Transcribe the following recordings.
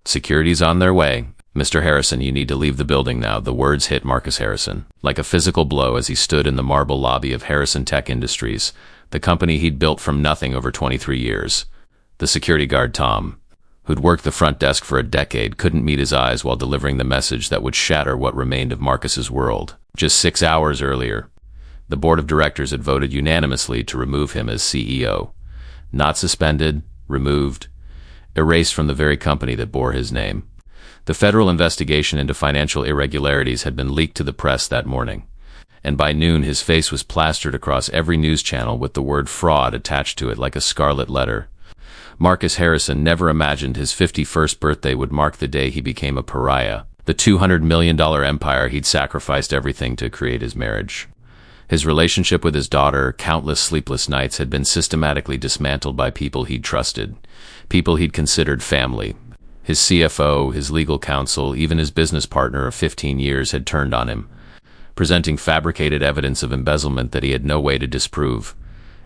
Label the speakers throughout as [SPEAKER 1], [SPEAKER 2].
[SPEAKER 1] Security's on their way. Mr. Harrison, you need to leave the building now. The words hit Marcus Harrison like a physical blow as he stood in the marble lobby of Harrison Tech Industries, the company he'd built from nothing over 23 years. The security guard, Tom, who'd worked the front desk for a decade, couldn't meet his eyes while delivering the message that would shatter what remained of Marcus's world. Just 6 hours earlier, the board of directors had voted unanimously to remove him as CEO. Not suspended, removed, erased from the very company that bore his name. The federal investigation into financial irregularities had been leaked to the press that morning, and by noon his face was plastered across every news channel with the word fraud attached to it like a scarlet letter. Marcus Harrison never imagined his 51st birthday would mark the day he became a pariah, the $200 million empire he'd sacrificed everything to create his marriage. His relationship with his daughter, countless sleepless nights, had been systematically dismantled by people he'd trusted, people he'd considered family. His CFO, his legal counsel, even his business partner of 15 years had turned on him, presenting fabricated evidence of embezzlement that he had no way to disprove.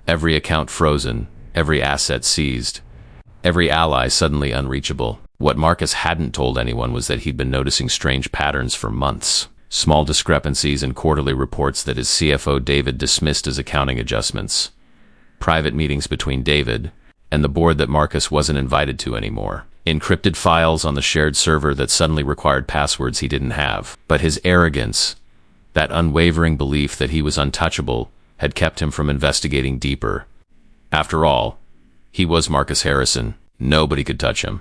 [SPEAKER 1] Every account frozen, every asset seized, every ally suddenly unreachable. What Marcus hadn't told anyone was that he'd been noticing strange patterns for months. Small discrepancies in quarterly reports that his CFO David dismissed as accounting adjustments. Private meetings between David and the board that Marcus wasn't invited to anymore. Encrypted files on the shared server that suddenly required passwords he didn't have. But his arrogance, that unwavering belief that he was untouchable, had kept him from investigating deeper. After all, he was Marcus Harrison. Nobody could touch him.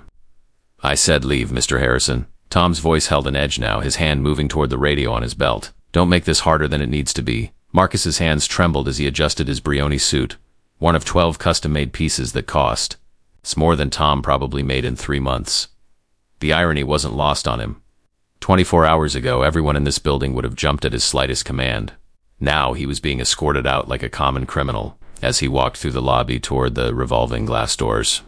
[SPEAKER 1] I said leave, Mr. Harrison. Tom's voice held an edge now, his hand moving toward the radio on his belt. Don't make this harder than it needs to be. Marcus's hands trembled as he adjusted his Brioni suit, one of 12 custom-made pieces that cost. It's more than Tom probably made in 3 months. The irony wasn't lost on him. 24 hours ago, everyone in this building would have jumped at his slightest command. Now he was being escorted out like a common criminal as he walked through the lobby toward the revolving glass doors.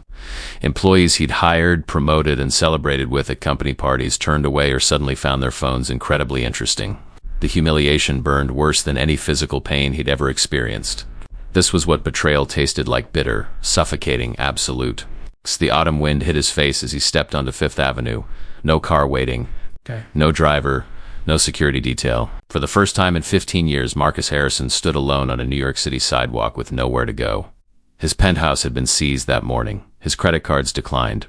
[SPEAKER 1] Employees he'd hired, promoted, and celebrated with at company parties turned away or suddenly found their phones incredibly interesting. The humiliation burned worse than any physical pain he'd ever experienced. This was what betrayal tasted like: bitter, suffocating, absolute. The autumn wind hit his face as he stepped onto Fifth Avenue. No car waiting. No driver. No security detail. For the first time in 15 years, Marcus Harrison stood alone on a New York City sidewalk with nowhere to go. His penthouse had been seized that morning. His credit cards declined.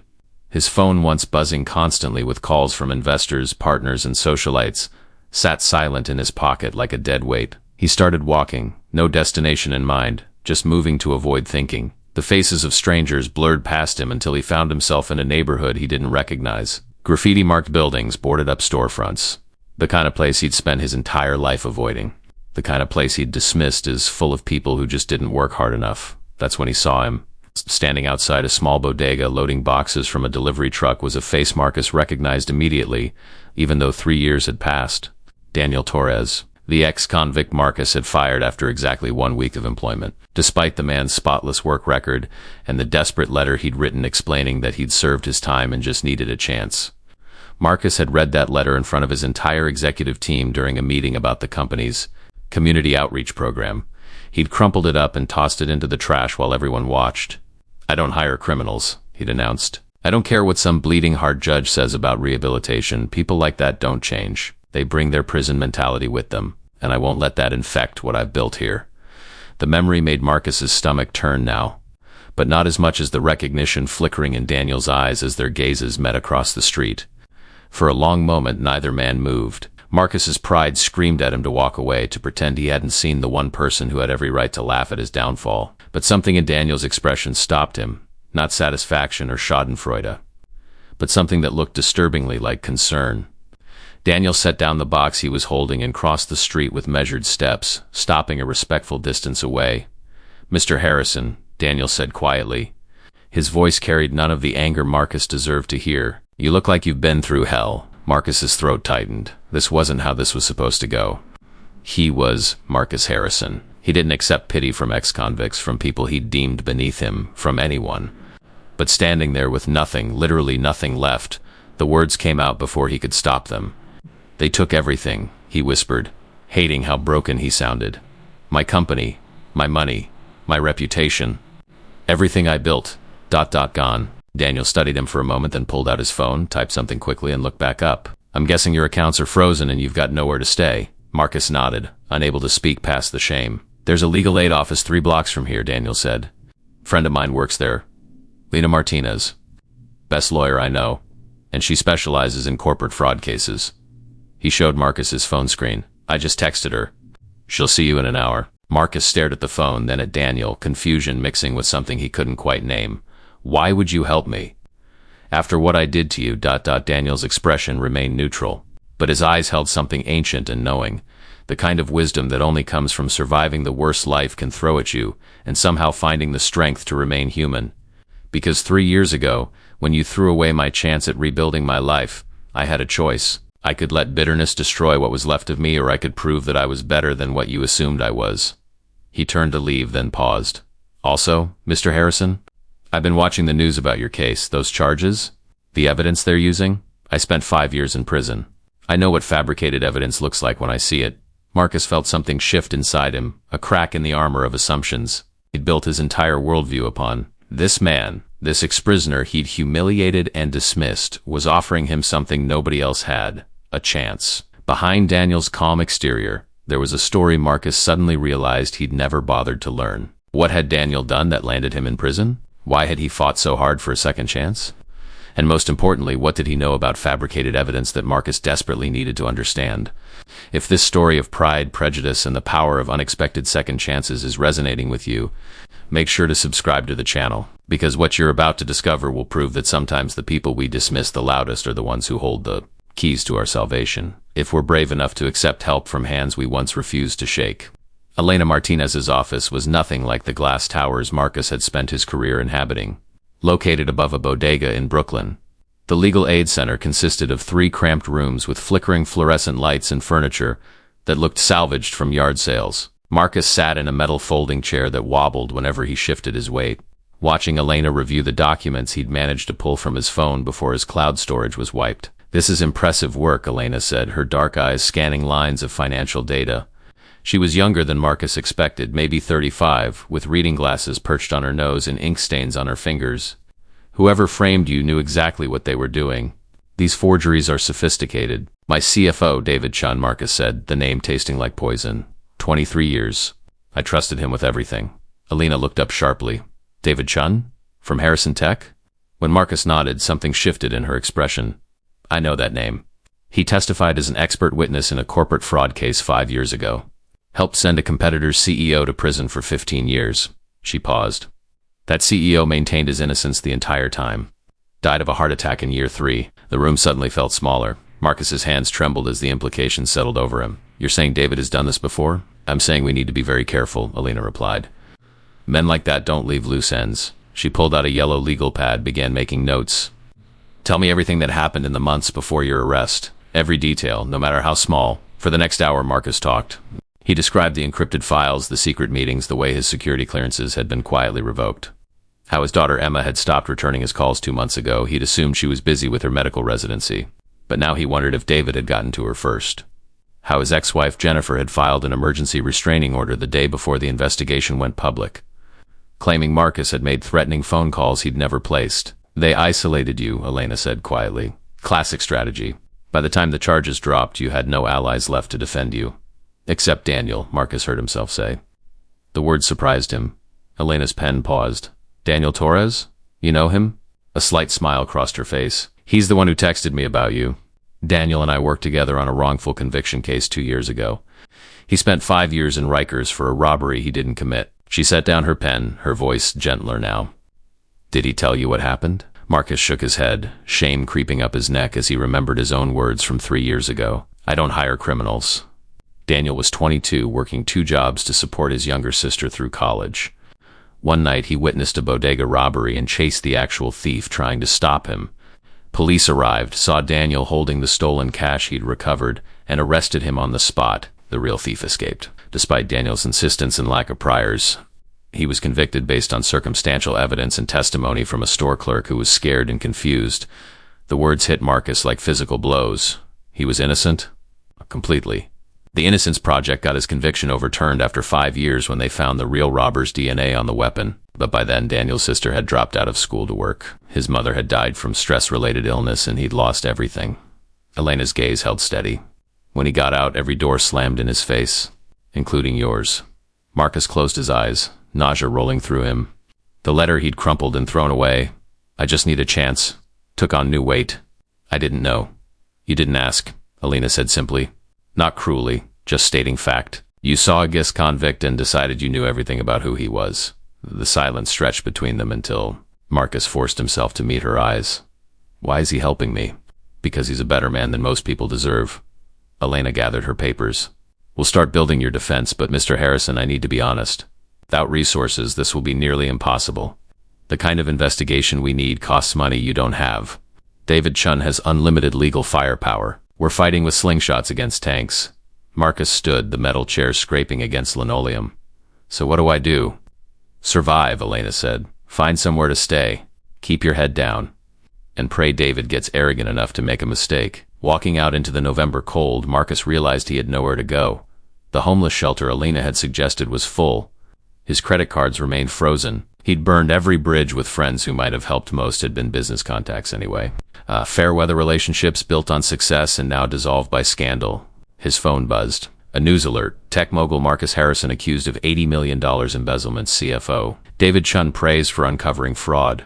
[SPEAKER 1] His phone, once buzzing constantly with calls from investors, partners, and socialites, sat silent in his pocket like a dead weight. He started walking, no destination in mind, just moving to avoid thinking. The faces of strangers blurred past him until he found himself in a neighborhood he didn't recognize. Graffiti-marked buildings, boarded-up storefronts. The kind of place he'd spent his entire life avoiding. The kind of place he'd dismissed as full of people who just didn't work hard enough. That's when he saw him. Standing outside a small bodega loading boxes from a delivery truck was a face Marcus recognized immediately, even though 3 years had passed. Daniel Torres. The ex-convict Marcus had fired after exactly 1 week of employment. Despite the man's spotless work record and the desperate letter he'd written explaining that he'd served his time and just needed a chance. Marcus had read that letter in front of his entire executive team during a meeting about the company's community outreach program. He'd crumpled it up and tossed it into the trash while everyone watched. "I don't hire criminals," he'd announced. "I don't care what some bleeding heart judge says about rehabilitation. People like that don't change. They bring their prison mentality with them, and I won't let that infect what I've built here." The memory made Marcus's stomach turn now, but not as much as the recognition flickering in Daniel's eyes as their gazes met across the street. For a long moment, neither man moved. Marcus's pride screamed at him to walk away, to pretend he hadn't seen the one person who had every right to laugh at his downfall. But something in Daniel's expression stopped him, not satisfaction or schadenfreude, but something that looked disturbingly like concern. Daniel set down the box he was holding and crossed the street with measured steps, stopping a respectful distance away. "Mr. Harrison," Daniel said quietly. His voice carried none of the anger Marcus deserved to hear. "You look like you've been through hell." Marcus's throat tightened. This wasn't how this was supposed to go. He was Marcus Harrison. He didn't accept pity from ex-convicts, from people he deemed beneath him, from anyone. But standing there with nothing, literally nothing left, the words came out before he could stop them. "They took everything," he whispered, hating how broken he sounded. "My company, my money, my reputation. Everything I built, gone." Daniel studied him for a moment, then pulled out his phone, typed something quickly, and looked back up. I'm guessing your accounts are frozen and you've got nowhere to stay. Marcus nodded, unable to speak past the shame. There's a legal aid office 3 blocks from here, Daniel said. Friend of mine works there. Lena Martinez. Best lawyer I know. And she specializes in corporate fraud cases. He showed Marcus his phone screen. I just texted her. She'll see you in an hour. Marcus stared at the phone, then at Daniel, confusion mixing with something he couldn't quite name. Why would you help me? After what I did to you, Daniel's expression remained neutral, but his eyes held something ancient and knowing, the kind of wisdom that only comes from surviving the worst life can throw at you and somehow finding the strength to remain human. Because 3 years ago, when you threw away my chance at rebuilding my life, I had a choice. I could let bitterness destroy what was left of me, or I could prove that I was better than what you assumed I was. He turned to leave, then paused. Also, Mr. Harrison, I've been watching the news about your case. Those charges? The evidence they're using? I spent 5 years in prison. I know what fabricated evidence looks like when I see it. Marcus felt something shift inside him, a crack in the armor of assumptions he'd built his entire worldview upon. This man, this ex-prisoner he'd humiliated and dismissed, was offering him something nobody else had. A chance. Behind Daniel's calm exterior, there was a story Marcus suddenly realized he'd never bothered to learn. What had Daniel done that landed him in prison? Why had he fought so hard for a second chance? And most importantly, what did he know about fabricated evidence that Marcus desperately needed to understand? If this story of pride, prejudice, and the power of unexpected second chances is resonating with you, make sure to subscribe to the channel, because what you're about to discover will prove that sometimes the people we dismiss the loudest are the ones who hold the keys to our salvation, if we're brave enough to accept help from hands we once refused to shake. Elena Martinez's office was nothing like the glass towers Marcus had spent his career inhabiting. Located above a bodega in Brooklyn, the legal aid center consisted of 3 cramped rooms with flickering fluorescent lights and furniture that looked salvaged from yard sales. Marcus sat in a metal folding chair that wobbled whenever he shifted his weight, watching Elena review the documents he'd managed to pull from his phone before his cloud storage was wiped. This is impressive work, Elena said, her dark eyes scanning lines of financial data. She was younger than Marcus expected, maybe 35, with reading glasses perched on her nose and ink stains on her fingers. Whoever framed you knew exactly what they were doing. These forgeries are sophisticated. My CFO, David Chun, Marcus said, the name tasting like poison. 23 years. I trusted him with everything. Elena looked up sharply. David Chun? From Harrison Tech? When Marcus nodded, something shifted in her expression. I know that name. He testified as an expert witness in a corporate fraud case 5 years ago. Helped send a competitor's CEO to prison for 15 years. She paused. That CEO maintained his innocence the entire time. Died of a heart attack in year 3. The room suddenly felt smaller. Marcus's hands trembled as the implications settled over him. You're saying David has done this before? I'm saying we need to be very careful, Elena replied. Men like that don't leave loose ends. She pulled out a yellow legal pad, began making notes. Tell me everything that happened in the months before your arrest. Every detail, no matter how small. For the next hour, Marcus talked. He described the encrypted files, the secret meetings, the way his security clearances had been quietly revoked. How his daughter Emma had stopped returning his calls 2 months ago. He'd assumed she was busy with her medical residency. But now he wondered if David had gotten to her first. How his ex-wife Jennifer had filed an emergency restraining order the day before the investigation went public, claiming Marcus had made threatening phone calls he'd never placed. They isolated you, Elena said quietly. Classic strategy. By the time the charges dropped, you had no allies left to defend you. Except Daniel, Marcus heard himself say. The word surprised him. Elena's pen paused. Daniel Torres? You know him? A slight smile crossed her face. He's the one who texted me about you. Daniel and I worked together on a wrongful conviction case 2 years ago. He spent 5 years in Rikers for a robbery he didn't commit. She set down her pen, her voice gentler now. Did he tell you what happened? Marcus shook his head, shame creeping up his neck as he remembered his own words from 3 years ago. I don't hire criminals. Daniel was 22, working 2 jobs to support his younger sister through college. One night he witnessed a bodega robbery and chased the actual thief, trying to stop him. Police arrived, saw Daniel holding the stolen cash he'd recovered, and arrested him on the spot. The real thief escaped. Despite Daniel's insistence and lack of priors, he was convicted based on circumstantial evidence and testimony from a store clerk who was scared and confused. The words hit Marcus like physical blows. He was innocent? Completely. The Innocence Project got his conviction overturned after 5 years when they found the real robber's DNA on the weapon. But by then, Daniel's sister had dropped out of school to work. His mother had died from stress-related illness, and he'd lost everything. Elena's gaze held steady. When he got out, every door slammed in his face, including yours. Marcus closed his eyes, nausea rolling through him. The letter he'd crumpled and thrown away. I just need a chance. Took on new weight. I didn't know. You didn't ask, Elena said simply. Not cruelly, just stating fact. You saw a ex-convict and decided you knew everything about who he was. The silence stretched between them until Marcus forced himself to meet her eyes. Why is he helping me? Because he's a better man than most people deserve. Elena gathered her papers. We'll start building your defense, but Mr. Harrison, I need to be honest. Without resources, this will be nearly impossible. The kind of investigation we need costs money you don't have. David Chun has unlimited legal firepower. We're fighting with slingshots against tanks. Marcus stood, the metal chair scraping against linoleum. So what do I do? Survive, Elena said. Find somewhere to stay. Keep your head down. And pray David gets arrogant enough to make a mistake. Walking out into the November cold, Marcus realized he had nowhere to go. The homeless shelter Elena had suggested was full. His credit cards remained frozen. He'd burned every bridge with friends who might have helped. Most had been business contacts anyway. Fair-weather relationships built on success and now dissolved by scandal. His phone buzzed. A news alert. Tech mogul Marcus Harrison accused of $80 million embezzlement, CFO. David Chun praised for uncovering fraud.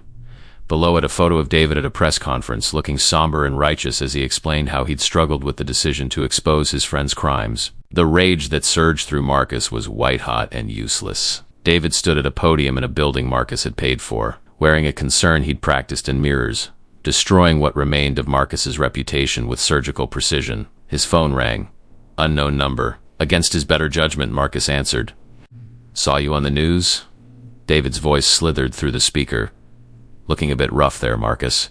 [SPEAKER 1] Below it, a photo of David at a press conference, looking somber and righteous as he explained how he'd struggled with the decision to expose his friend's crimes. The rage that surged through Marcus was white-hot and useless. David stood at a podium in a building Marcus had paid for, wearing a concern he'd practiced in mirrors, destroying what remained of Marcus's reputation with surgical precision. His phone rang. Unknown number. Against his better judgment, Marcus answered. Saw you on the news? David's voice slithered through the speaker. Looking a bit rough there, Marcus.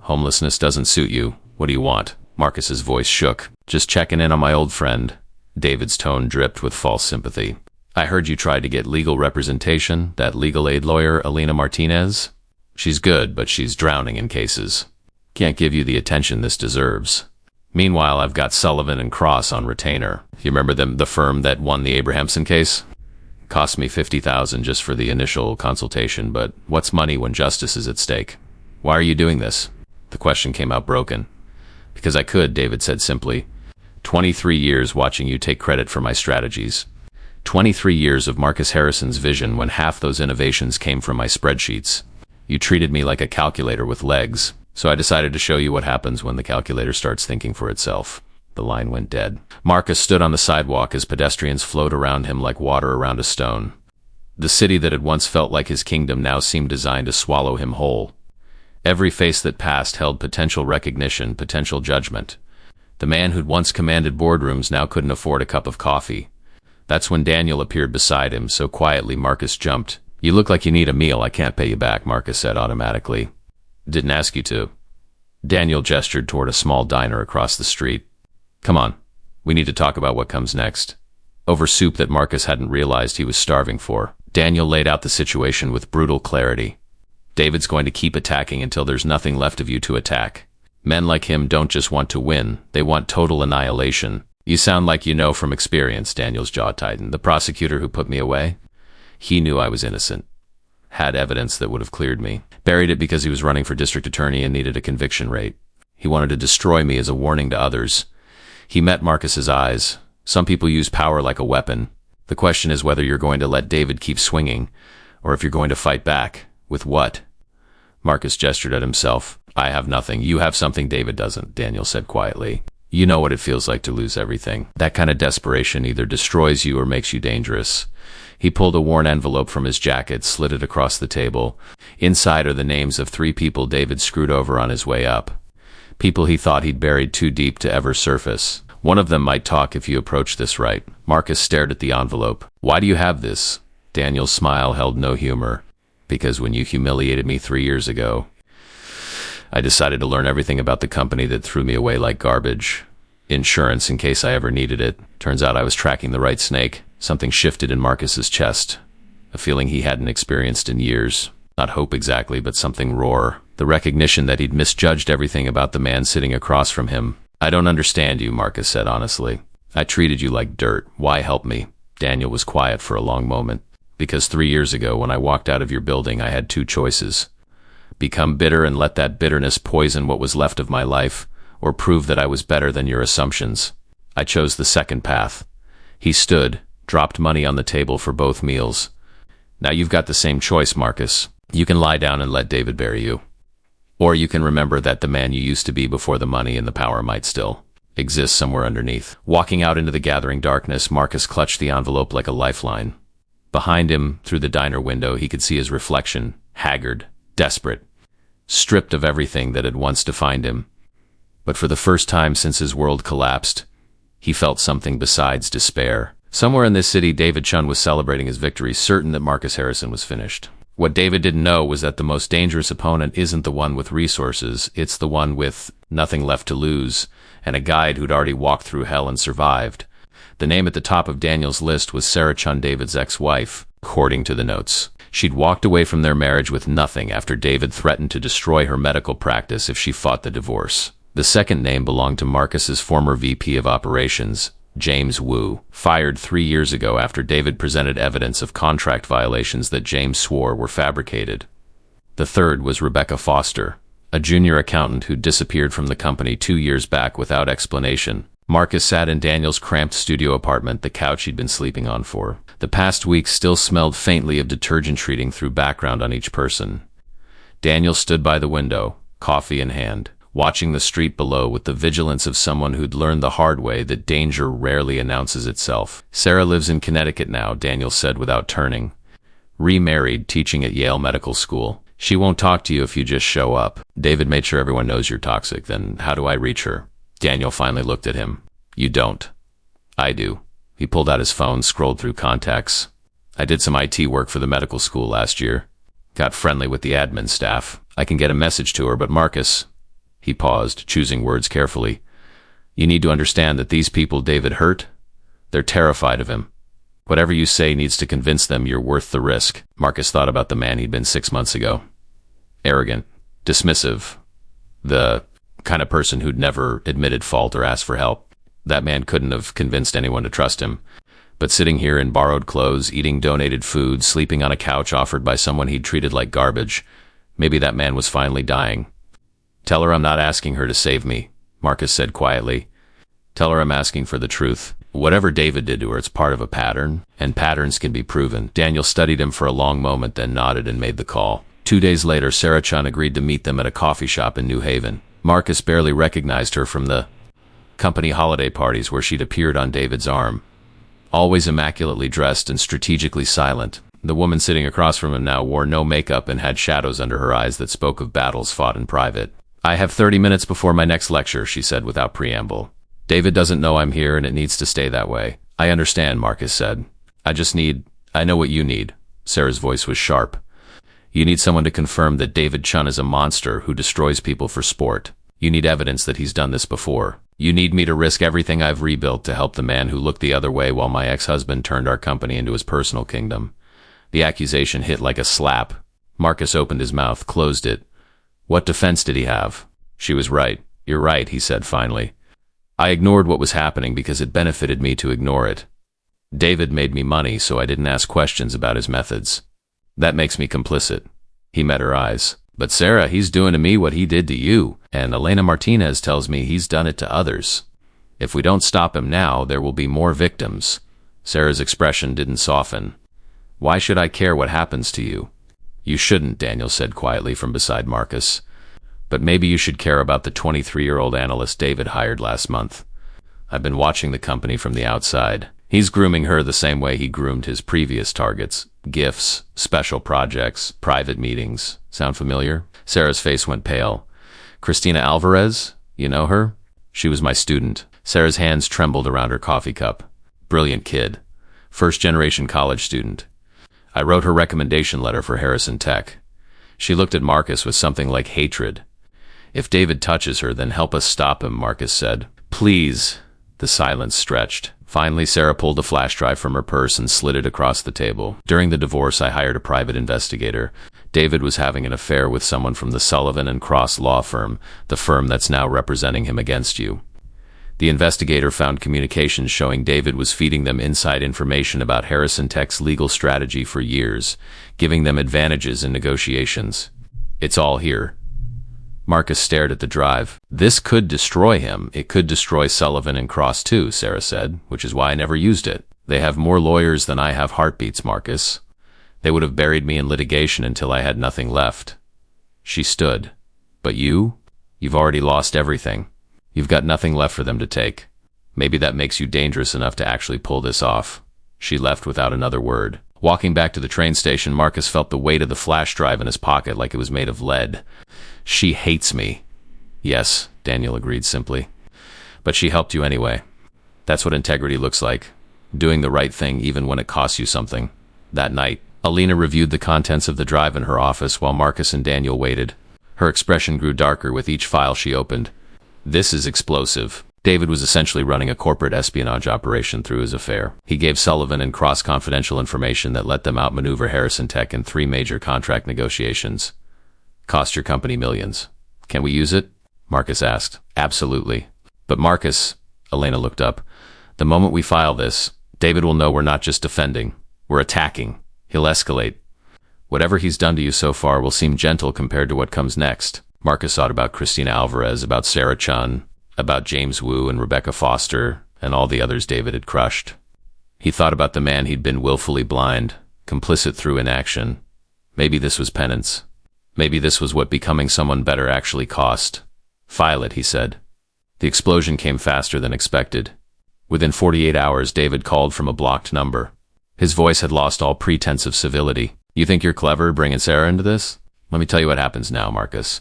[SPEAKER 1] Homelessness doesn't suit you. What do you want? Marcus's voice shook. Just checking in on my old friend. David's tone dripped with false sympathy. I heard you tried to get legal representation, that legal aid lawyer, Elena Martinez. She's good, but she's drowning in cases. Can't give you the attention this deserves. Meanwhile, I've got Sullivan and Cross on retainer. You remember them, the firm that won the Abrahamson case? Cost me $50,000 just for the initial consultation, but what's money when justice is at stake? Why are you doing this? The question came out broken. Because I could, David said simply. 23 years watching you take credit for my strategies. 23 years of Marcus Harrison's vision when half those innovations came from my spreadsheets. You treated me like a calculator with legs, so I decided to show you what happens when the calculator starts thinking for itself. The line went dead. Marcus stood on the sidewalk as pedestrians flowed around him like water around a stone. The city that had once felt like his kingdom now seemed designed to swallow him whole. Every face that passed held potential recognition, potential judgment. The man who'd once commanded boardrooms now couldn't afford a cup of coffee. That's when Daniel appeared beside him, so quietly Marcus jumped. You look like you need a meal. I can't pay you back, Marcus said automatically. Didn't ask you to. Daniel gestured toward a small diner across the street. Come on. We need to talk about what comes next. Over soup that Marcus hadn't realized he was starving for, Daniel laid out the situation with brutal clarity. David's going to keep attacking until there's nothing left of you to attack. Men like him don't just want to win, they want total annihilation. You sound like you know from experience, Daniel's jaw tightened. The prosecutor who put me away? He knew I was innocent. Had evidence that would have cleared me. Buried it because he was running for district attorney and needed a conviction rate. He wanted to destroy me as a warning to others. He met Marcus's eyes. Some people use power like a weapon. The question is whether you're going to let David keep swinging, or if you're going to fight back. With what? Marcus gestured at himself. I have nothing. You have something David doesn't, Daniel said quietly. You know what it feels like to lose everything. That kind of desperation either destroys you or makes you dangerous. He pulled a worn envelope from his jacket, slid it across the table. Inside are the names of 3 people David screwed over on his way up. People he thought he'd buried too deep to ever surface. One of them might talk if you approach this right. Marcus stared at the envelope. Why do you have this? Daniel's smile held no humor. Because when you humiliated me 3 years ago, I decided to learn everything about the company that threw me away like garbage. Insurance in case I ever needed it. Turns out I was tracking the right snake. Something shifted in Marcus's chest. A feeling he hadn't experienced in years. Not hope exactly, but something roar. The recognition that he'd misjudged everything about the man sitting across from him. I don't understand you, Marcus said honestly. I treated you like dirt. Why help me? Daniel was quiet for a long moment. Because 3 years ago, when I walked out of your building, I had two choices. Become bitter and let that bitterness poison what was left of my life, or prove that I was better than your assumptions. I chose the second path. He stood, dropped money on the table for both meals. Now you've got the same choice, Marcus. You can lie down and let David bury you. Or you can remember that the man you used to be before the money and the power might still exist somewhere underneath. Walking out into the gathering darkness, Marcus clutched the envelope like a lifeline. Behind him, through the diner window, he could see his reflection, haggard, desperate, stripped of everything that had once defined him. But for the first time since his world collapsed, he felt something besides despair. Somewhere in this city, David Chun was celebrating his victory, certain that Marcus Harrison was finished. What David didn't know was that the most dangerous opponent isn't the one with resources, it's the one with nothing left to lose, and a guide who'd already walked through hell and survived. The name at the top of Daniel's list was Sarah Chun, David's ex-wife, according to the notes. She'd walked away from their marriage with nothing after David threatened to destroy her medical practice if she fought the divorce. The second name belonged to Marcus's former VP of operations, James Wu, fired 3 years ago after David presented evidence of contract violations that James swore were fabricated. The third was Rebecca Foster, a junior accountant who disappeared from the company 2 years back without explanation. Marcus sat in Daniel's cramped studio apartment, the couch he'd been sleeping on for. The past week still smelled faintly of detergent treating through background on each person. Daniel stood by the window, coffee in hand, watching the street below with the vigilance of someone who'd learned the hard way that danger rarely announces itself. Sarah lives in Connecticut now, Daniel said without turning. Remarried, teaching at Yale Medical School. She won't talk to you if you just show up. David made sure everyone knows you're toxic. Then how do I reach her? Daniel finally looked at him. You don't. I do. He pulled out his phone, scrolled through contacts. I did some IT work for the medical school last year. Got friendly with the admin staff. I can get a message to her, but Marcus... He paused, choosing words carefully. You need to understand that these people David hurt, they're terrified of him. Whatever you say needs to convince them you're worth the risk. Marcus thought about the man he'd been 6 months ago. Arrogant, dismissive, the kind of person who'd never admitted fault or asked for help. That man couldn't have convinced anyone to trust him. But sitting here in borrowed clothes, eating donated food, sleeping on a couch offered by someone he'd treated like garbage, maybe that man was finally dying. Tell her I'm not asking her to save me, Marcus said quietly. Tell her I'm asking for the truth. Whatever David did to her, it's part of a pattern, and patterns can be proven. Daniel studied him for a long moment, then nodded and made the call. 2 days later, Sarah Chun agreed to meet them at a coffee shop in New Haven. Marcus barely recognized her from the company holiday parties where she'd appeared on David's arm. Always immaculately dressed and strategically silent, the woman sitting across from him now wore no makeup and had shadows under her eyes that spoke of battles fought in private. I have 30 minutes before my next lecture, she said without preamble. David doesn't know I'm here and it needs to stay that way. I understand, Marcus said. I know what you need. Sarah's voice was sharp. You need someone to confirm that David Chun is a monster who destroys people for sport. You need evidence that he's done this before. You need me to risk everything I've rebuilt to help the man who looked the other way while my ex-husband turned our company into his personal kingdom. The accusation hit like a slap. Marcus opened his mouth, closed it. What defense did he have? She was right. You're right, he said finally. I ignored what was happening because it benefited me to ignore it. David made me money, so I didn't ask questions about his methods. That makes me complicit. He met her eyes. But Sarah, he's doing to me what he did to you, and Elena Martinez tells me he's done it to others. If we don't stop him now, there will be more victims. Sarah's expression didn't soften. Why should I care what happens to you? You shouldn't, Daniel said quietly from beside Marcus. But maybe you should care about the 23-year-old analyst David hired last month. I've been watching the company from the outside. He's grooming her the same way he groomed his previous targets. Gifts, special projects, private meetings. Sound familiar? Sarah's face went pale. Christina Alvarez? You know her? She was my student. Sarah's hands trembled around her coffee cup. Brilliant kid. First-generation college student. I wrote her recommendation letter for Harrison Tech. She looked at Marcus with something like hatred. If David touches her, then help us stop him, Marcus said. Please. The silence stretched. Finally, Sarah pulled a flash drive from her purse and slid it across the table. During the divorce, I hired a private investigator. David was having an affair with someone from the Sullivan and Cross law firm, the firm that's now representing him against you. The investigator found communications showing David was feeding them inside information about Harrison Tech's legal strategy for years, giving them advantages in negotiations. It's all here. Marcus stared at the drive. This could destroy him. It could destroy Sullivan and Cross too, Sarah said, which is why I never used it. They have more lawyers than I have heartbeats, Marcus. They would have buried me in litigation until I had nothing left. She stood. But you? You've already lost everything. You've got nothing left for them to take. Maybe that makes you dangerous enough to actually pull this off. She left without another word. Walking back to the train station, Marcus felt the weight of the flash drive in his pocket like it was made of lead. She hates me. Yes, Daniel agreed simply. But she helped you anyway. That's what integrity looks like. Doing the right thing even when it costs you something. That night, Alina reviewed the contents of the drive in her office while Marcus and Daniel waited. Her expression grew darker with each file she opened. This is explosive. David was essentially running a corporate espionage operation through his affair. He gave Sullivan and Cross confidential information that let them outmaneuver Harrison Tech in 3 major contract negotiations. Cost your company millions. Can we use it? Marcus asked. Absolutely. But Marcus, Elena looked up, the moment we file this, David will know we're not just defending. We're attacking. He'll escalate. Whatever he's done to you so far will seem gentle compared to what comes next. Marcus thought about Christina Alvarez, about Sarah Chun, about James Wu and Rebecca Foster, and all the others David had crushed. He thought about the man he'd been willfully blind, complicit through inaction. Maybe this was penance. Maybe this was what becoming someone better actually cost. File it, he said. The explosion came faster than expected. Within 48 hours, David called from a blocked number. His voice had lost all pretense of civility. You think you're clever bringing Sarah into this? Let me tell you what happens now, Marcus.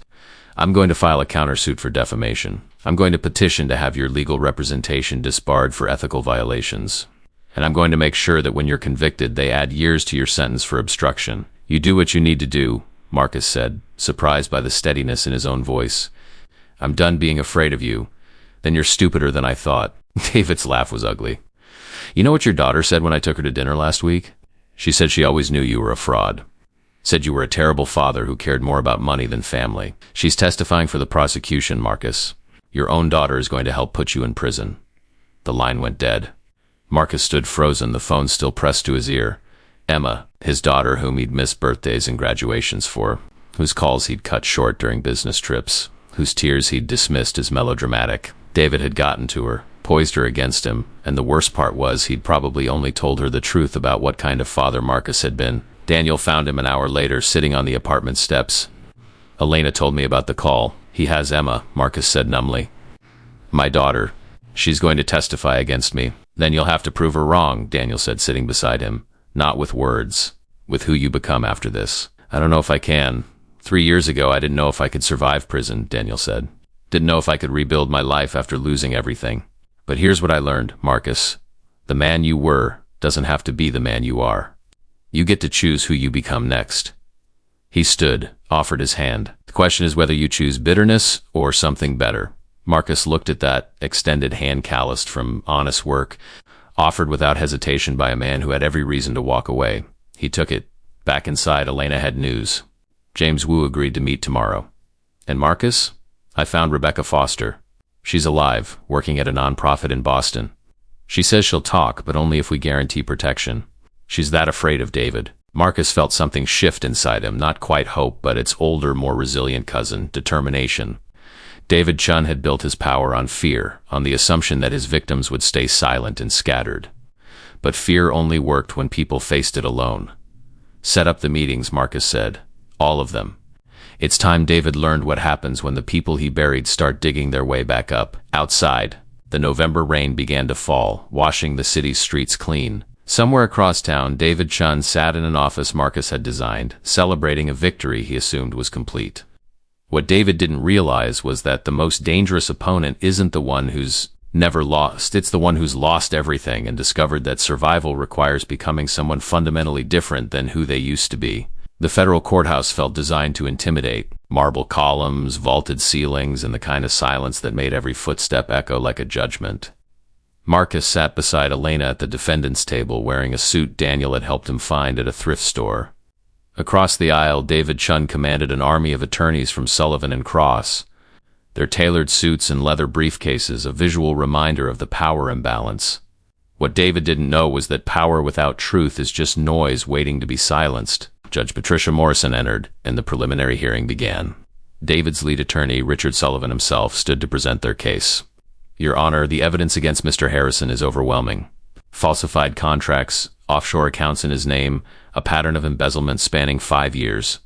[SPEAKER 1] I'm going to file a countersuit for defamation. I'm going to petition to have your legal representation disbarred for ethical violations. And I'm going to make sure that when you're convicted, they add years to your sentence for obstruction. You do what you need to do, Marcus said, surprised by the steadiness in his own voice. I'm done being afraid of you. Then you're stupider than I thought. David's laugh was ugly. You know what your daughter said when I took her to dinner last week? She said she always knew you were a fraud. Said you were a terrible father who cared more about money than family. She's testifying for the prosecution, Marcus. Your own daughter is going to help put you in prison. The line went dead. Marcus stood frozen, the phone still pressed to his ear. Emma, his daughter whom he'd missed birthdays and graduations for, whose calls he'd cut short during business trips, whose tears he'd dismissed as melodramatic. David had gotten to her, poised her against him, and the worst part was he'd probably only told her the truth about what kind of father Marcus had been. Daniel found him an hour later, sitting on the apartment steps. Elena told me about the call. He has Emma, Marcus said numbly. My daughter. She's going to testify against me. Then you'll have to prove her wrong, Daniel said, sitting beside him. Not with words. With who you become after this. I don't know if I can. 3 years ago, I didn't know if I could survive prison, Daniel said. Didn't know if I could rebuild my life after losing everything. But here's what I learned, Marcus. The man you were doesn't have to be the man you are. You get to choose who you become next. He stood, offered his hand. The question is whether you choose bitterness or something better. Marcus looked at that extended hand calloused from honest work, offered without hesitation by a man who had every reason to walk away. He took it. Back inside, Elena had news. James Wu agreed to meet tomorrow. And Marcus? I found Rebecca Foster. She's alive, working at a nonprofit in Boston. She says she'll talk, but only if we guarantee protection. She's that afraid of David. Marcus felt something shift inside him, not quite hope, but its older, more resilient cousin, determination. David Chun had built his power on fear, on the assumption that his victims would stay silent and scattered. But fear only worked when people faced it alone. Set up the meetings, Marcus said. All of them. It's time David learned what happens when the people he buried start digging their way back up. Outside, the November rain began to fall, washing the city's streets clean. Somewhere across town, David Chun sat in an office Marcus had designed, celebrating a victory he assumed was complete. What David didn't realize was that the most dangerous opponent isn't the one who's never lost, it's the one who's lost everything and discovered that survival requires becoming someone fundamentally different than who they used to be. The federal courthouse felt designed to intimidate. Marble columns, vaulted ceilings, and the kind of silence that made every footstep echo like a judgment. Marcus sat beside Elena at the defendant's table wearing a suit Daniel had helped him find at a thrift store. Across the aisle, David Chun commanded an army of attorneys from Sullivan and Cross. Their tailored suits and leather briefcases, a visual reminder of the power imbalance. What David didn't know was that power without truth is just noise waiting to be silenced. Judge Patricia Morrison entered, and the preliminary hearing began. David's lead attorney, Richard Sullivan himself, stood to present their case. Your Honor, the evidence against Mr. Harrison is overwhelming. Falsified contracts, offshore accounts in his name, a pattern of embezzlement spanning 5 years.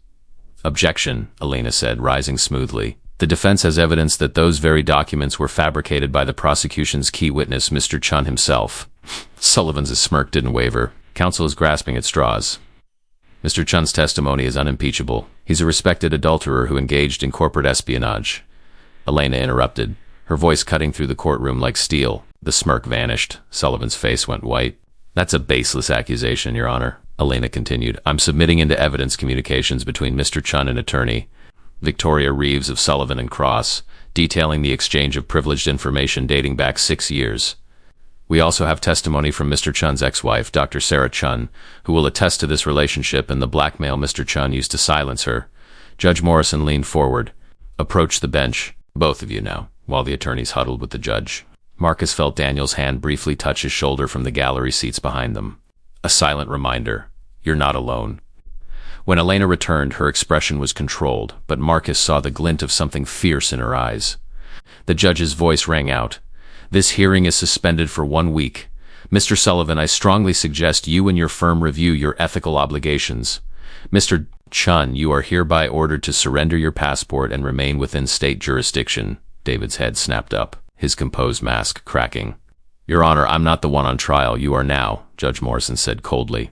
[SPEAKER 1] Objection, Elena said, rising smoothly. The defense has evidence that those very documents were fabricated by the prosecution's key witness, Mr. Chun himself. Sullivan's smirk didn't waver. Counsel is grasping at straws. Mr. Chun's testimony is unimpeachable. He's a respected adulterer who engaged in corporate espionage. Elena interrupted, her voice cutting through the courtroom like steel. The smirk vanished. Sullivan's face went white. That's a baseless accusation, Your Honor, Elena continued. I'm submitting into evidence communications between Mr. Chun and attorney Victoria Reeves of Sullivan and Cross, detailing the exchange of privileged information dating back 6 years. We also have testimony from Mr. Chun's ex-wife, Dr. Sarah Chun, who will attest to this relationship and the blackmail Mr. Chun used to silence her. Judge Morrison leaned forward. Approach the bench, both of you now, while the attorneys huddled with the judge. Marcus felt Daniel's hand briefly touch his shoulder from the gallery seats behind them. A silent reminder, you're not alone. When Elena returned, her expression was controlled, but Marcus saw the glint of something fierce in her eyes. The judge's voice rang out. This hearing is suspended for 1 week. Mr. Sullivan, I strongly suggest you and your firm review your ethical obligations. Mr. Chun, you are hereby ordered to surrender your passport and remain within state jurisdiction. David's head snapped up, his composed mask cracking. Your Honor, I'm not the one on trial. You are now, Judge Morrison said coldly.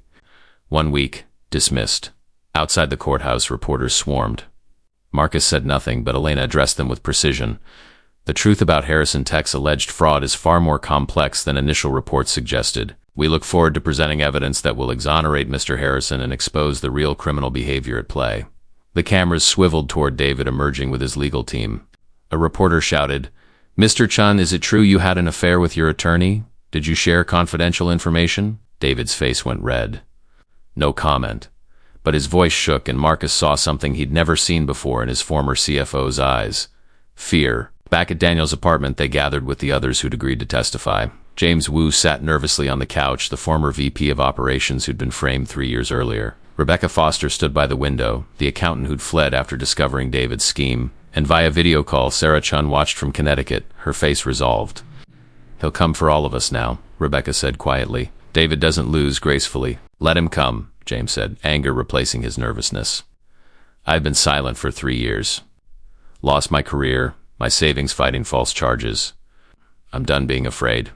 [SPEAKER 1] 1 week. Dismissed. Outside the courthouse, reporters swarmed. Marcus said nothing, but Elena addressed them with precision. The truth about Harrison Tech's alleged fraud is far more complex than initial reports suggested. We look forward to presenting evidence that will exonerate Mr. Harrison and expose the real criminal behavior at play. The cameras swiveled toward David, emerging with his legal team. A reporter shouted, Mr. Chun, is it true you had an affair with your attorney? Did you share confidential information? David's face went red. No comment. But his voice shook, and Marcus saw something he'd never seen before in his former CFO's eyes. Fear. Back at Daniel's apartment, they gathered with the others who'd agreed to testify. James Wu sat nervously on the couch, the former VP of operations who'd been framed 3 years earlier. Rebecca Foster stood by the window, the accountant who'd fled after discovering David's scheme. And via video call, Sarah Chun watched from Connecticut, her face resolved. He'll come for all of us now, Rebecca said quietly. David doesn't lose gracefully. Let him come, James said, anger replacing his nervousness. I've been silent for 3 years. Lost my career, my savings fighting false charges. I'm done being afraid.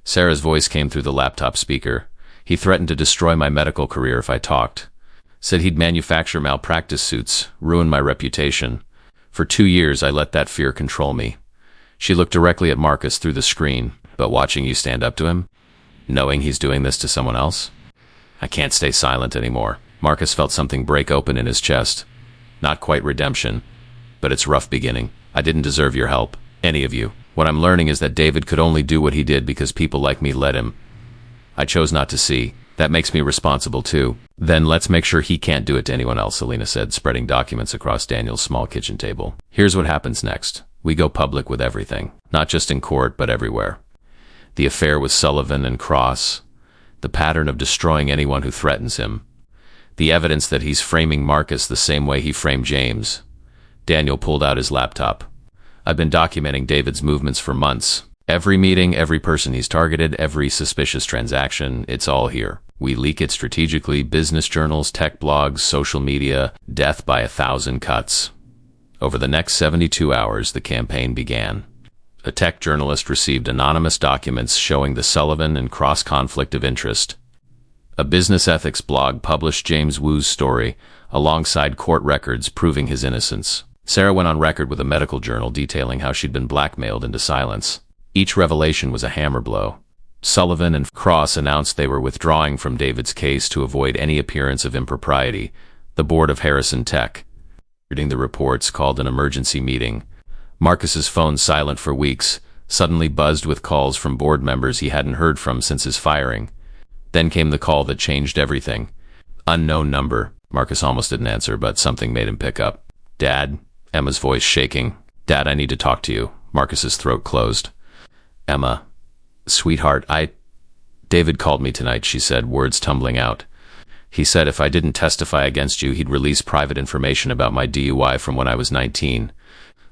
[SPEAKER 1] Sarah's voice came through the laptop speaker. He threatened to destroy my medical career if I talked. Said he'd manufacture malpractice suits, ruin my reputation. For 2 years, I let that fear control me. She looked directly at Marcus through the screen, but watching you stand up to him, knowing he's doing this to someone else? I can't stay silent anymore. Marcus felt something break open in his chest. Not quite redemption, but it's rough beginning. I didn't deserve your help, any of you. What I'm learning is that David could only do what he did because people like me let him. I chose not to see. That makes me responsible too. Then let's make sure he can't do it to anyone else, Selena said, spreading documents across Daniel's small kitchen table. Here's what happens next. We go public with everything, not just in court, but everywhere. The affair with Sullivan and Cross, the pattern of destroying anyone who threatens him, the evidence that he's framing Marcus the same way he framed James. Daniel pulled out his laptop. I've been documenting David's movements for months. Every meeting, every person he's targeted, every suspicious transaction, it's all here. We leak it strategically, business journals, tech blogs, social media, death by 1,000 cuts. Over the next 72 hours, the campaign began. A tech journalist received anonymous documents showing the Sullivan and Cross conflict of interest. A business ethics blog published James Wu's story, alongside court records proving his innocence. Sarah went on record with a medical journal detailing how she'd been blackmailed into silence. Each revelation was a hammer blow. Sullivan and Cross announced they were withdrawing from David's case to avoid any appearance of impropriety. The board of Harrison Tech, reading the reports, called an emergency meeting. Marcus's phone, silent for weeks, suddenly buzzed with calls from board members he hadn't heard from since his firing. Then came the call that changed everything. Unknown number. Marcus almost didn't answer, but something made him pick up. Dad? Emma's voice shaking. Dad, I need to talk to you. Marcus's throat closed. Emma, sweetheart, David called me tonight, she said, words tumbling out. He said if I didn't testify against you, he'd release private information about my DUI from when I was 19.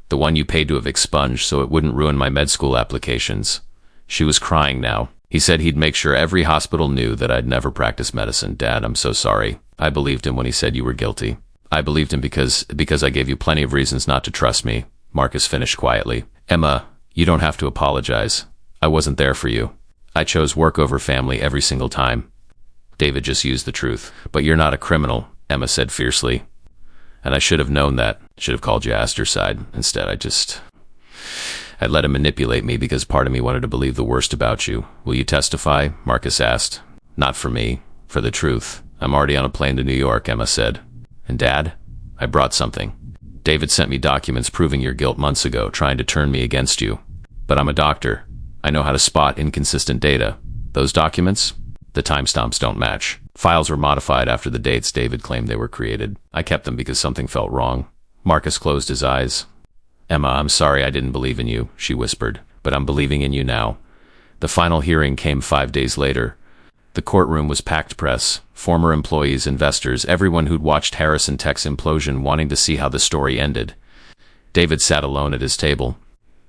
[SPEAKER 1] The one you paid to have expunged so it wouldn't ruin my med school applications. She was crying now. He said he'd make sure every hospital knew that I'd never practiced medicine. Dad, I'm so sorry. I believed him when he said you were guilty. I believed him because I gave you plenty of reasons not to trust me, Marcus finished quietly. Emma, you don't have to apologize. I wasn't there for you. I chose work over family every single time. David just used the truth. But you're not a criminal, Emma said fiercely. And I should have known that. Should have called you asked your side. Instead, I let him manipulate me because part of me wanted to believe the worst about you. Will you testify? Marcus asked. Not for me. For the truth. I'm already on a plane to New York, Emma said. And Dad? I brought something. David sent me documents proving your guilt months ago, trying to turn me against you. But I'm a doctor. I know how to spot inconsistent data. Those documents? The timestamps don't match. Files were modified after the dates David claimed they were created. I kept them because something felt wrong. Marcus closed his eyes. Emma, I'm sorry I didn't believe in you, she whispered, but I'm believing in you now. The final hearing came 5 days later. The courtroom was packed press, former employees, investors, everyone who'd watched Harrison Tech's implosion wanting to see how the story ended. David sat alone at his table.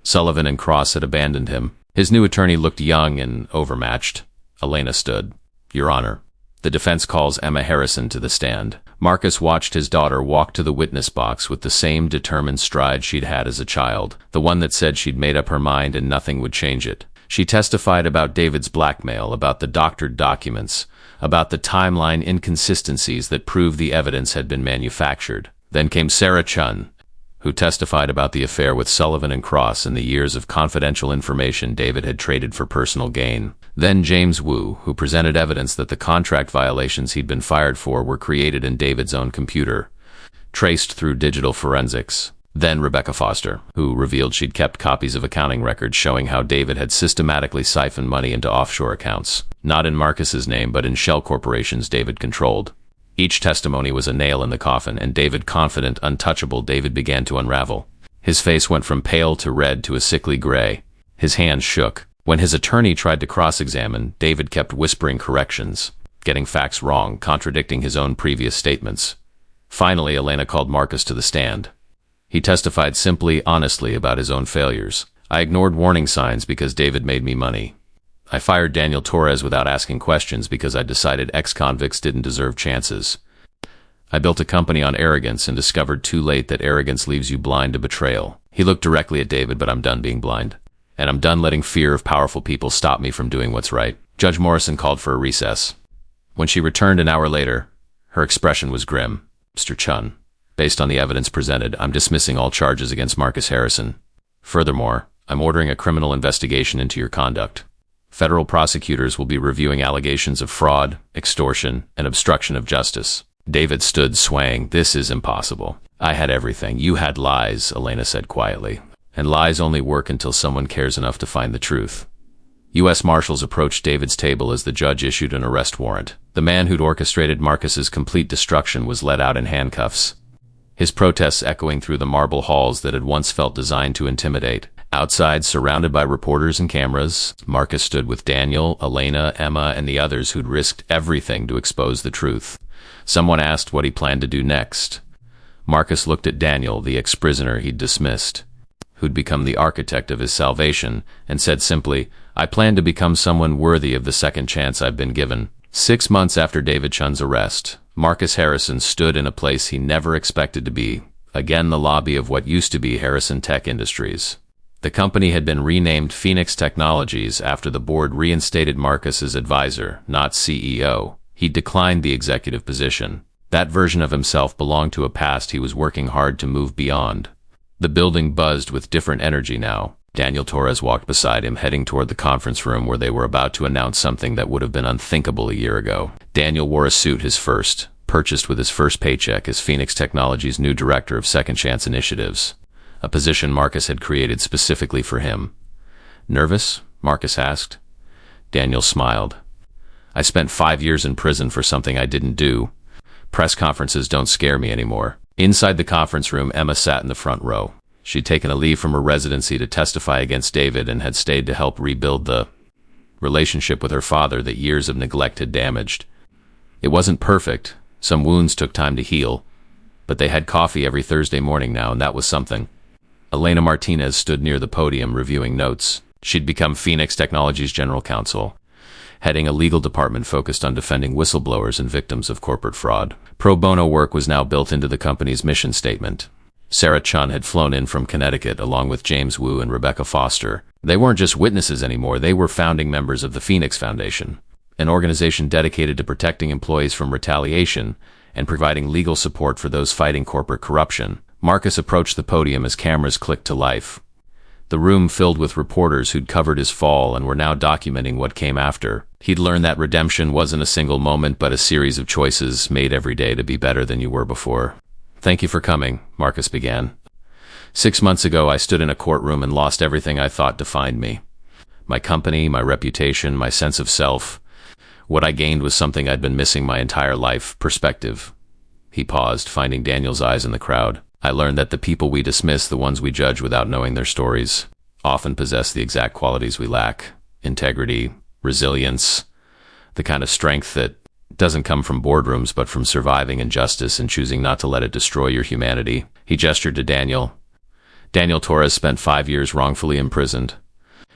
[SPEAKER 1] Sullivan and Cross had abandoned him. His new attorney looked young and overmatched. Elena stood. Your Honor. The defense calls Emma Harrison to the stand. Marcus watched his daughter walk to the witness box with the same determined stride she'd had as a child, the one that said she'd made up her mind and nothing would change it. She testified about David's blackmail, about the doctored documents, about the timeline inconsistencies that proved the evidence had been manufactured. Then came Sarah Chun, who testified about the affair with Sullivan and Cross and the years of confidential information David had traded for personal gain. Then James Wu, who presented evidence that the contract violations he'd been fired for were created in David's own computer, traced through digital forensics. Then Rebecca Foster, who revealed she'd kept copies of accounting records showing how David had systematically siphoned money into offshore accounts, not in Marcus's name but in shell corporations David controlled. Each testimony was a nail in the coffin, and David, confident, untouchable, David began to unravel. His face went from pale to red to a sickly gray. His hands shook. When his attorney tried to cross-examine, David kept whispering corrections, getting facts wrong, contradicting his own previous statements. Finally, Elena called Marcus to the stand. He testified simply, honestly about his own failures. I ignored warning signs because David made me money. I fired Daniel Torres without asking questions because I decided ex-convicts didn't deserve chances. I built a company on arrogance and discovered too late that arrogance leaves you blind to betrayal. He looked directly at David, but I'm done being blind. And I'm done letting fear of powerful people stop me from doing what's right. Judge Morrison called for a recess. When she returned an hour later, her expression was grim. Mr. Chun, based on the evidence presented, I'm dismissing all charges against Marcus Harrison. Furthermore, I'm ordering a criminal investigation into your conduct. Federal prosecutors will be reviewing allegations of fraud, extortion, and obstruction of justice. David stood swaying. This is impossible. I had everything. You had lies, Elena said quietly. And lies only work until someone cares enough to find the truth. U.S. Marshals approached David's table as the judge issued an arrest warrant. The man who'd orchestrated Marcus's complete destruction was led out in handcuffs, his protests echoing through the marble halls that had once felt designed to intimidate. Outside, surrounded by reporters and cameras, Marcus stood with Daniel, Elena, Emma, and the others who'd risked everything to expose the truth. Someone asked what he planned to do next. Marcus looked at Daniel, the ex-prisoner he'd dismissed, who'd become the architect of his salvation, and said simply, I plan to become someone worthy of the second chance I've been given. 6 months after David Chun's arrest, Marcus Harrison stood in a place he never expected to be, again the lobby of what used to be Harrison Tech Industries. The company had been renamed Phoenix Technologies after the board reinstated Marcus as advisor, not CEO. He declined the executive position. That version of himself belonged to a past he was working hard to move beyond. The building buzzed with different energy now. Daniel Torres walked beside him, heading toward the conference room where they were about to announce something that would have been unthinkable a year ago. Daniel wore a suit, his first, purchased with his first paycheck as Phoenix Technologies' new director of Second Chance Initiatives, a position Marcus had created specifically for him. Nervous? Marcus asked. Daniel smiled. I spent 5 years in prison for something I didn't do. Press conferences don't scare me anymore. Inside the conference room, Emma sat in the front row. She'd taken a leave from her residency to testify against David and had stayed to help rebuild the relationship with her father that years of neglect had damaged. It wasn't perfect. Some wounds took time to heal, but they had coffee every Thursday morning now, and that was something. Elena Martinez stood near the podium reviewing notes. She'd become Phoenix Technologies' general counsel, heading a legal department focused on defending whistleblowers and victims of corporate fraud. Pro bono work was now built into the company's mission statement. Sarah Chun had flown in from Connecticut along with James Wu and Rebecca Foster. They weren't just witnesses anymore, they were founding members of the Phoenix Foundation, an organization dedicated to protecting employees from retaliation and providing legal support for those fighting corporate corruption. Marcus approached the podium as cameras clicked to life. The room filled with reporters who'd covered his fall and were now documenting what came after. He'd learned that redemption wasn't a single moment, but a series of choices made every day to be better than you were before. "Thank you for coming," Marcus began. 6 months ago, I stood in a courtroom and lost everything I thought defined me. My company, my reputation, my sense of self. What I gained was something I'd been missing my entire life: perspective. He paused, finding Daniel's eyes in the crowd. I learned that the people we dismiss, the ones we judge without knowing their stories, often possess the exact qualities we lack: integrity, resilience, the kind of strength that doesn't come from boardrooms but from surviving injustice and choosing not to let it destroy your humanity. He gestured to Daniel. Daniel Torres spent 5 years wrongfully imprisoned.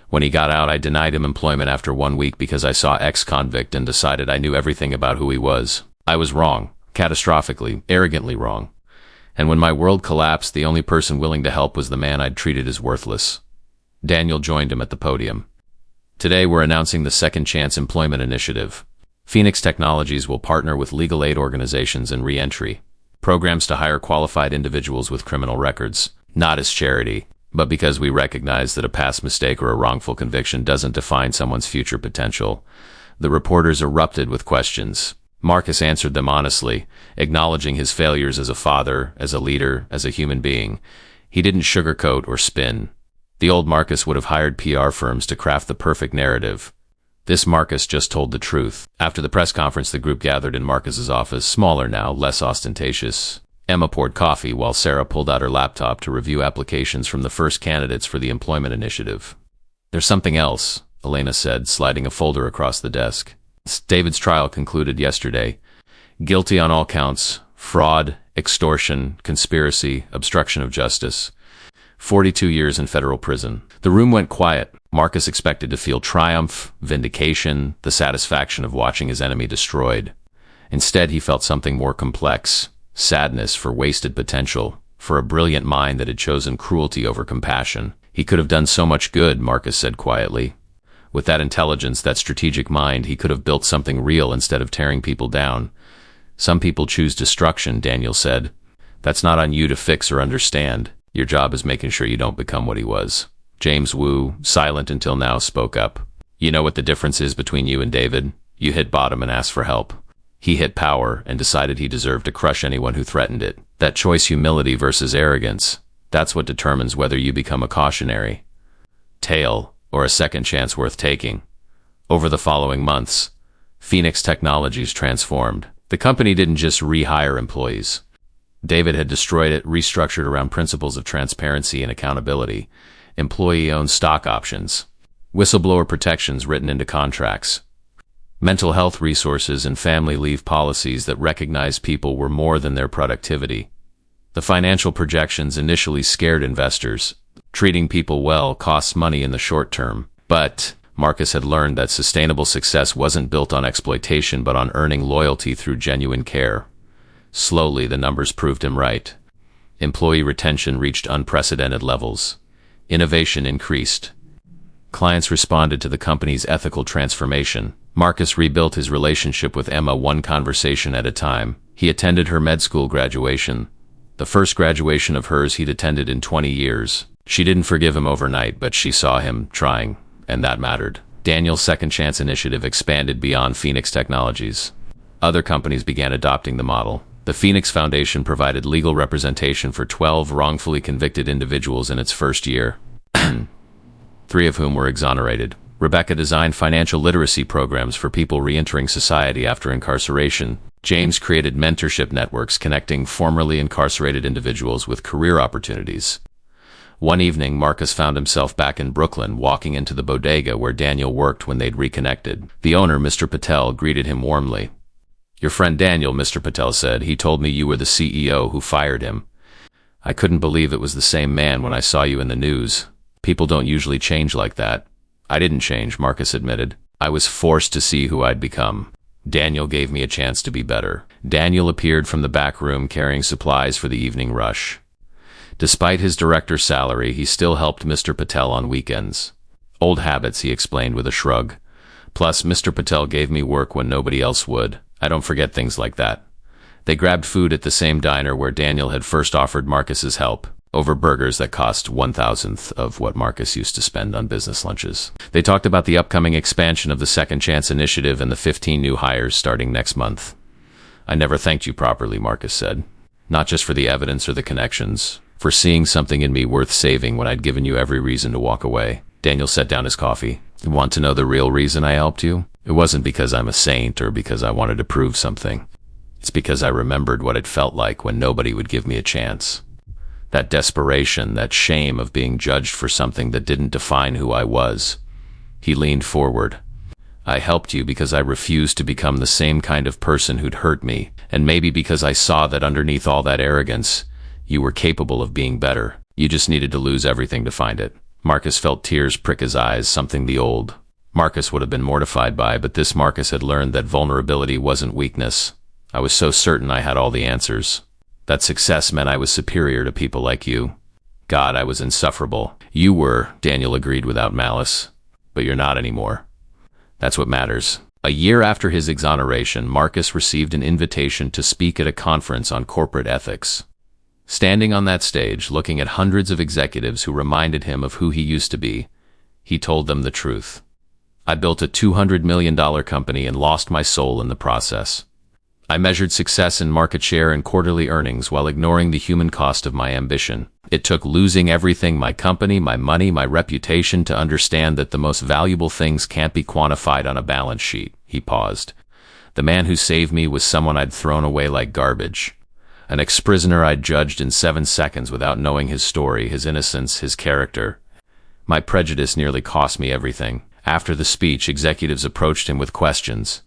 [SPEAKER 1] When he got out, I denied him employment after 1 week because I saw ex-convict and decided I knew everything about who he was. I was wrong, catastrophically, arrogantly wrong. And when my world collapsed, the only person willing to help was the man I'd treated as worthless. Daniel joined him at the podium. Today, we're announcing the Second Chance Employment Initiative. Phoenix Technologies will partner with legal aid organizations and re-entry programs to hire qualified individuals with criminal records, not as charity, but because we recognize that a past mistake or a wrongful conviction doesn't define someone's future potential. The reporters erupted with questions. Marcus answered them honestly, acknowledging his failures as a father, as a leader, as a human being. He didn't sugarcoat or spin. The old Marcus would have hired PR firms to craft the perfect narrative. This Marcus just told the truth. After the press conference, the group gathered in Marcus's office, smaller now, less ostentatious. Emma poured coffee while Sarah pulled out her laptop to review applications from the first candidates for the employment initiative. "There's something else," Elena said, sliding a folder across the desk. David's trial concluded yesterday. Guilty on all counts: fraud, extortion, conspiracy, obstruction of justice. 42 years in federal prison. The room went quiet. Marcus expected to feel triumph, vindication, the satisfaction of watching his enemy destroyed. Instead, he felt something more complex: sadness for wasted potential, for a brilliant mind that had chosen cruelty over compassion. He could have done so much good, Marcus said quietly. With that intelligence, that strategic mind, he could have built something real instead of tearing people down. Some people choose destruction, Daniel said. That's not on you to fix or understand. Your job is making sure you don't become what he was. James Wu, silent until now, spoke up. You know what the difference is between you and David? You hit bottom and asked for help. He hit power and decided he deserved to crush anyone who threatened it. That choice, humility versus arrogance, that's what determines whether you become a cautionary tale or a second chance worth taking. Over the following months, Phoenix Technologies transformed. The company didn't just rehire employees. David had destroyed it, restructured around principles of transparency and accountability, employee-owned stock options, whistleblower protections written into contracts, mental health resources and family leave policies that recognized people were more than their productivity. The financial projections initially scared investors. Treating people well costs money in the short term. But Marcus had learned that sustainable success wasn't built on exploitation but on earning loyalty through genuine care. Slowly, the numbers proved him right. Employee retention reached unprecedented levels. Innovation increased. Clients responded to the company's ethical transformation. Marcus rebuilt his relationship with Emma one conversation at a time. He attended her med school graduation, the first graduation of hers he'd attended in 20 years. She didn't forgive him overnight, but she saw him trying, and that mattered. Daniel's Second Chance initiative expanded beyond Phoenix Technologies. Other companies began adopting the model. The Phoenix Foundation provided legal representation for 12 wrongfully convicted individuals in its first year, 3 of whom were exonerated. Rebecca designed financial literacy programs for people re-entering society after incarceration. James created mentorship networks connecting formerly incarcerated individuals with career opportunities. One evening, Marcus found himself back in Brooklyn, walking into the bodega where Daniel worked when they'd reconnected. The owner, Mr. Patel, greeted him warmly. "Your friend Daniel," Mr. Patel said. "He told me you were the CEO who fired him. I couldn't believe it was the same man when I saw you in the news. People don't usually change like that." "I didn't change," Marcus admitted. "I was forced to see who I'd become. Daniel gave me a chance to be better." Daniel appeared from the back room carrying supplies for the evening rush. Despite his director's salary, he still helped Mr. Patel on weekends. "Old habits," he explained with a shrug. "Plus, Mr. Patel gave me work when nobody else would. I don't forget things like that." They grabbed food at the same diner where Daniel had first offered Marcus's help, over burgers that cost 1,000th of what Marcus used to spend on business lunches. They talked about the upcoming expansion of the Second Chance Initiative and the 15 new hires starting next month. "I never thanked you properly," Marcus said. "Not just for the evidence or the connections, for seeing something in me worth saving when I'd given you every reason to walk away." Daniel set down his coffee. "You want to know the real reason I helped you? It wasn't because I'm a saint or because I wanted to prove something. It's because I remembered what it felt like when nobody would give me a chance. That desperation, that shame of being judged for something that didn't define who I was." He leaned forward. "I helped you because I refused to become the same kind of person who'd hurt me, and maybe because I saw that underneath all that arrogance, you were capable of being better. You just needed to lose everything to find it." Marcus felt tears prick his eyes, something the old Marcus would have been mortified by, but this Marcus had learned that vulnerability wasn't weakness. "I was so certain I had all the answers. That success meant I was superior to people like you. God, I was insufferable." "You were," Daniel agreed without malice. "But you're not anymore. That's what matters." A year after his exoneration, Marcus received an invitation to speak at a conference on corporate ethics. Standing on that stage, looking at hundreds of executives who reminded him of who he used to be, he told them the truth. "I built a $200 million company and lost my soul in the process. I measured success in market share and quarterly earnings while ignoring the human cost of my ambition. It took losing everything, my company, my money, my reputation, to understand that the most valuable things can't be quantified on a balance sheet." He paused. "The man who saved me was someone I'd thrown away like garbage. An ex-prisoner I'd judged in 7 seconds without knowing his story, his innocence, his character. My prejudice nearly cost me everything." After the speech, executives approached him with questions.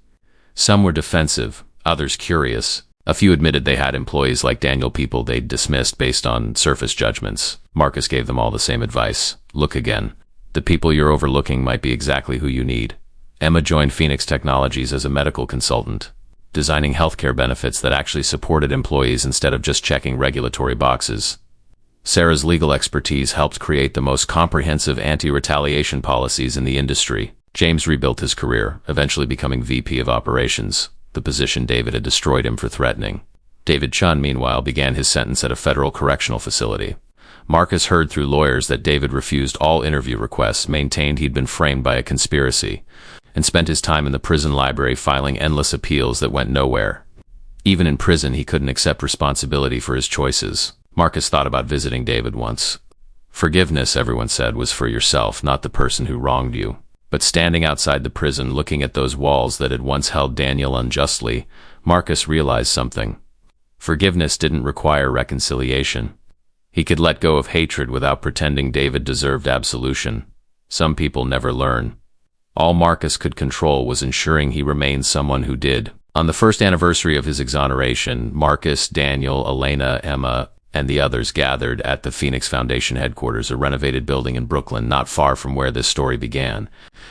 [SPEAKER 1] Some were defensive, others curious. A few admitted they had employees like Daniel, people they'd dismissed based on surface judgments. Marcus gave them all the same advice. "Look again. The people you're overlooking might be exactly who you need." Emma joined Phoenix Technologies as a medical consultant, designing healthcare benefits that actually supported employees instead of just checking regulatory boxes. Sarah's legal expertise helped create the most comprehensive anti-retaliation policies in the industry. James rebuilt his career, eventually becoming VP of Operations, the position David had destroyed him for threatening. David Chun, meanwhile, began his sentence at a federal correctional facility. Marcus heard through lawyers that David refused all interview requests, maintained he'd been framed by a conspiracy, and spent his time in the prison library filing endless appeals that went nowhere. Even in prison, he couldn't accept responsibility for his choices. Marcus thought about visiting David once. Forgiveness, everyone said, was for yourself, not the person who wronged you. But standing outside the prison, looking at those walls that had once held Daniel unjustly, Marcus realized something. Forgiveness didn't require reconciliation. He could let go of hatred without pretending David deserved absolution. Some people never learn. All Marcus could control was ensuring he remained someone who did. On the first anniversary of his exoneration, Marcus, Daniel, Elena, Emma, and the others gathered at the Phoenix Foundation headquarters, a renovated building in Brooklyn not far from where this story began.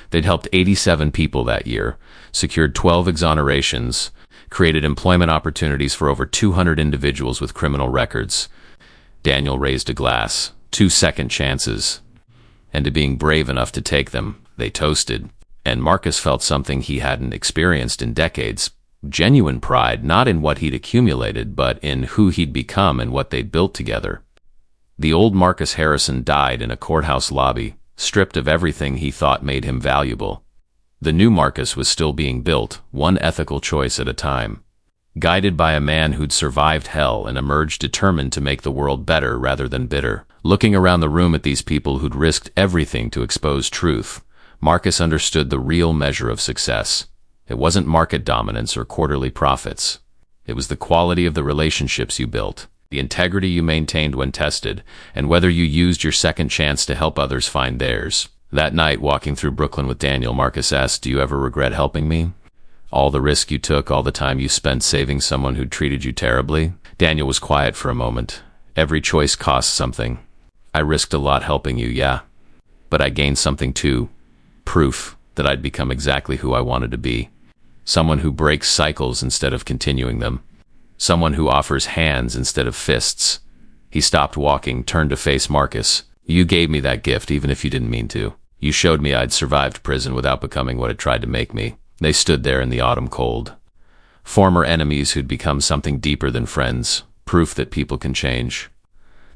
[SPEAKER 1] They'd helped 87 people that year, secured 12 exonerations, created employment opportunities for over 200 individuals with criminal records. Daniel raised a glass, 2 second chances, and to being brave enough to take them, they toasted. And Marcus felt something he hadn't experienced in decades. Genuine pride, not in what he'd accumulated, but in who he'd become and what they'd built together. The old Marcus Harrison died in a courthouse lobby, stripped of everything he thought made him valuable. The new Marcus was still being built, one ethical choice at a time. Guided by a man who'd survived hell and emerged determined to make the world better rather than bitter. Looking around the room at these people who'd risked everything to expose truth, Marcus understood the real measure of success. It wasn't market dominance or quarterly profits. It was the quality of the relationships you built, the the integrity you maintained when tested, and whether you used your second chance to help others find theirs. That night, walking through Brooklyn with Daniel, Marcus asked, "Do you ever regret helping me? All the risk you took, all the time you spent saving someone who'd treated you terribly?" Daniel was quiet for a moment. "Every choice costs something. I risked a lot helping you, yeah. But I gained something too. Proof that I'd become exactly who I wanted to be. Someone who breaks cycles instead of continuing them. Someone who offers hands instead of fists." He stopped walking, turned to face Marcus. "You gave me that gift even if you didn't mean to. You showed me I'd survived prison without becoming what it tried to make me." They stood there in the autumn cold. Former enemies who'd become something deeper than friends. Proof that people can change.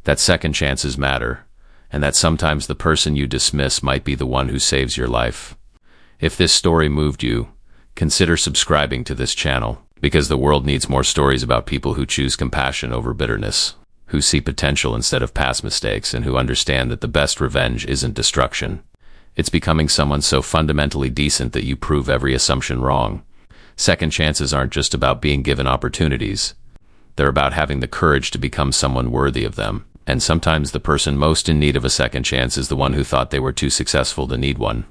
[SPEAKER 1] That second chances matter, and that sometimes the person you dismiss might be the one who saves your life. If this story moved you, consider subscribing to this channel, because the world needs more stories about people who choose compassion over bitterness, who see potential instead of past mistakes, and who understand that the best revenge isn't destruction. It's becoming someone so fundamentally decent that you prove every assumption wrong. Second chances aren't just about being given opportunities. They're about having the courage to become someone worthy of them. And sometimes the person most in need of a second chance is the one who thought they were too successful to need one.